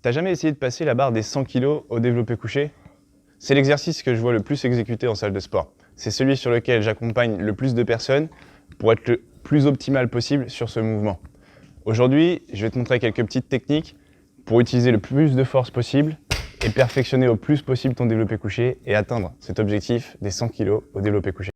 T'as jamais essayé de passer la barre des 100 kg au développé couché? C'est l'exercice que je vois le plus exécuté en salle de sport. C'est celui sur lequel j'accompagne le plus de personnes pour être le plus optimal possible sur ce mouvement. Aujourd'hui, je vais te montrer quelques petites techniques pour utiliser le plus de force possible et perfectionner au plus possible ton développé couché et atteindre cet objectif des 100 kg au développé couché.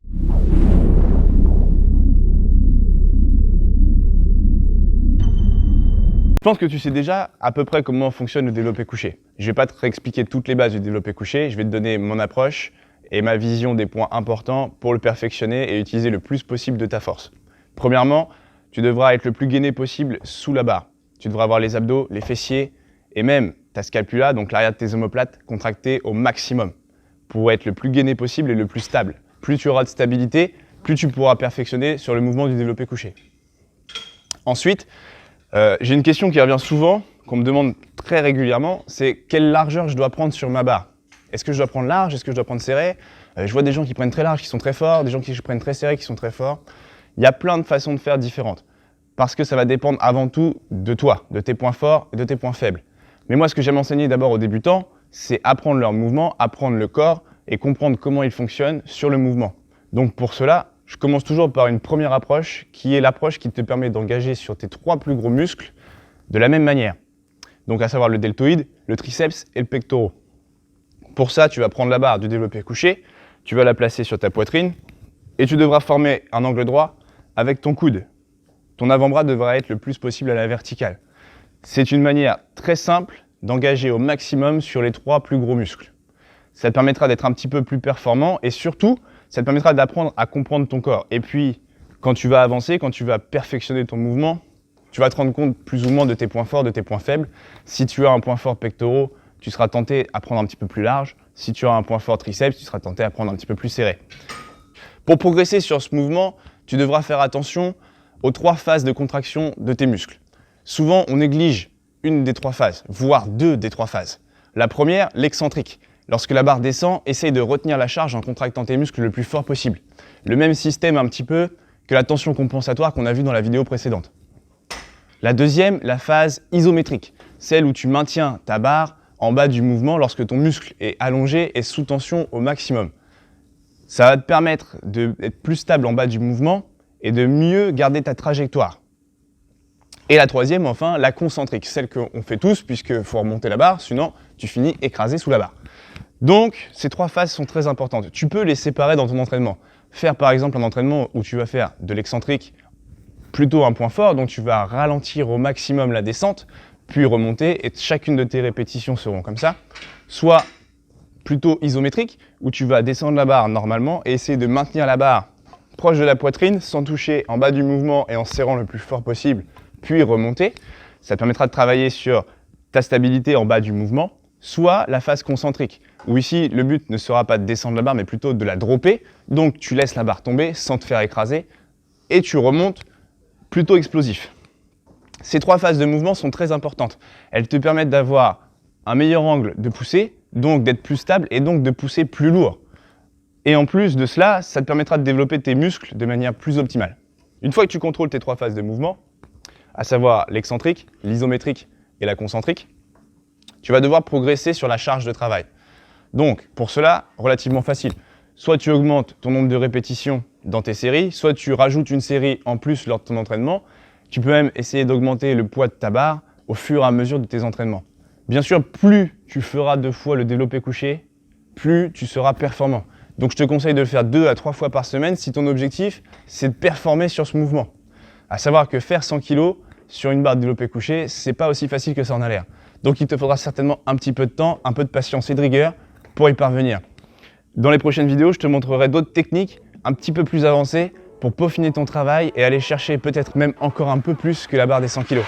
Je pense que tu sais déjà à peu près comment fonctionne le développé couché. Je ne vais pas te réexpliquer toutes les bases du développé couché, je vais te donner mon approche et ma vision des points importants pour le perfectionner et utiliser le plus possible de ta force. Premièrement, tu devras être le plus gainé possible sous la barre. Tu devras avoir les abdos, les fessiers et même ta scapula, donc l'arrière de tes omoplates, contractés au maximum pour être le plus gainé possible et le plus stable. Plus tu auras de stabilité, plus tu pourras perfectionner sur le mouvement du développé couché. Ensuite, j'ai une question qui revient souvent, qu'on me demande très régulièrement, c'est quelle largeur je dois prendre sur ma barre. Est-ce que je dois prendre large? Est-ce que je dois prendre serré? Je vois des gens qui prennent très large, qui sont très forts, des gens qui prennent très serré, qui sont très forts. Il y a plein de façons de faire différentes, parce que ça va dépendre avant tout de toi, de tes points forts et de tes points faibles. Mais moi, ce que j'aime enseigner d'abord aux débutants, c'est apprendre leur mouvement, apprendre le corps et comprendre comment il fonctionne sur le mouvement. Donc pour cela, je commence toujours par une première approche qui est l'approche qui te permet d'engager sur tes 3 plus gros muscles de la même manière. Donc à savoir le deltoïde, le triceps et le pectoral. Pour ça, tu vas prendre la barre du développé couché, tu vas la placer sur ta poitrine et tu devras former un angle droit avec ton coude. Ton avant-bras devra être le plus possible à la verticale. C'est une manière très simple d'engager au maximum sur les 3 plus gros muscles. Ça te permettra d'être un petit peu plus performant et surtout, ça te permettra d'apprendre à comprendre ton corps. Et puis, quand tu vas avancer, quand tu vas perfectionner ton mouvement, tu vas te rendre compte plus ou moins de tes points forts, de tes points faibles. Si tu as un point fort pectoral, tu seras tenté à prendre un petit peu plus large. Si tu as un point fort triceps, tu seras tenté à prendre un petit peu plus serré. Pour progresser sur ce mouvement, tu devras faire attention aux 3 phases de contraction de tes muscles. Souvent, on néglige une des 3 phases, voire 2 des 3 phases. La première, l'excentrique. Lorsque la barre descend, essaye de retenir la charge en contractant tes muscles le plus fort possible. Le même système un petit peu que la tension compensatoire qu'on a vu dans la vidéo précédente. La deuxième, la phase isométrique, celle où tu maintiens ta barre en bas du mouvement lorsque ton muscle est allongé et sous tension au maximum. Ça va te permettre d'être plus stable en bas du mouvement et de mieux garder ta trajectoire. Et la troisième, enfin, la concentrique, celle qu'on fait tous puisqu'il faut remonter la barre, sinon tu finis écrasé sous la barre. Donc, ces 3 phases sont très importantes. Tu peux les séparer dans ton entraînement. Faire par exemple un entraînement où tu vas faire de l'excentrique, plutôt un point fort, donc tu vas ralentir au maximum la descente, puis remonter, et chacune de tes répétitions seront comme ça. Soit plutôt isométrique, où tu vas descendre la barre normalement et essayer de maintenir la barre proche de la poitrine, sans toucher en bas du mouvement et en serrant le plus fort possible, puis remonter. Ça te permettra de travailler sur ta stabilité en bas du mouvement. Soit la phase concentrique, où ici le but ne sera pas de descendre la barre mais plutôt de la dropper, donc tu laisses la barre tomber sans te faire écraser et tu remontes plutôt explosif. Ces 3 phases de mouvement sont très importantes. Elles te permettent d'avoir un meilleur angle de poussée, donc d'être plus stable et donc de pousser plus lourd. Et en plus de cela, ça te permettra de développer tes muscles de manière plus optimale. Une fois que tu contrôles tes 3 phases de mouvement, à savoir l'excentrique, l'isométrique et la concentrique, tu vas devoir progresser sur la charge de travail. Donc, pour cela, relativement facile. Soit tu augmentes ton nombre de répétitions dans tes séries, soit tu rajoutes une série en plus lors de ton entraînement. Tu peux même essayer d'augmenter le poids de ta barre au fur et à mesure de tes entraînements. Bien sûr, plus tu feras 2 fois le développé couché, plus tu seras performant. Donc, je te conseille de le faire 2 à 3 fois par semaine si ton objectif, c'est de performer sur ce mouvement. À savoir que faire 100 kg sur une barre de développé couché, c'est pas aussi facile que ça en a l'air. Donc il te faudra certainement un petit peu de temps, un peu de patience et de rigueur pour y parvenir. Dans les prochaines vidéos, je te montrerai d'autres techniques un petit peu plus avancées pour peaufiner ton travail et aller chercher peut-être même encore un peu plus que la barre des 100 kg.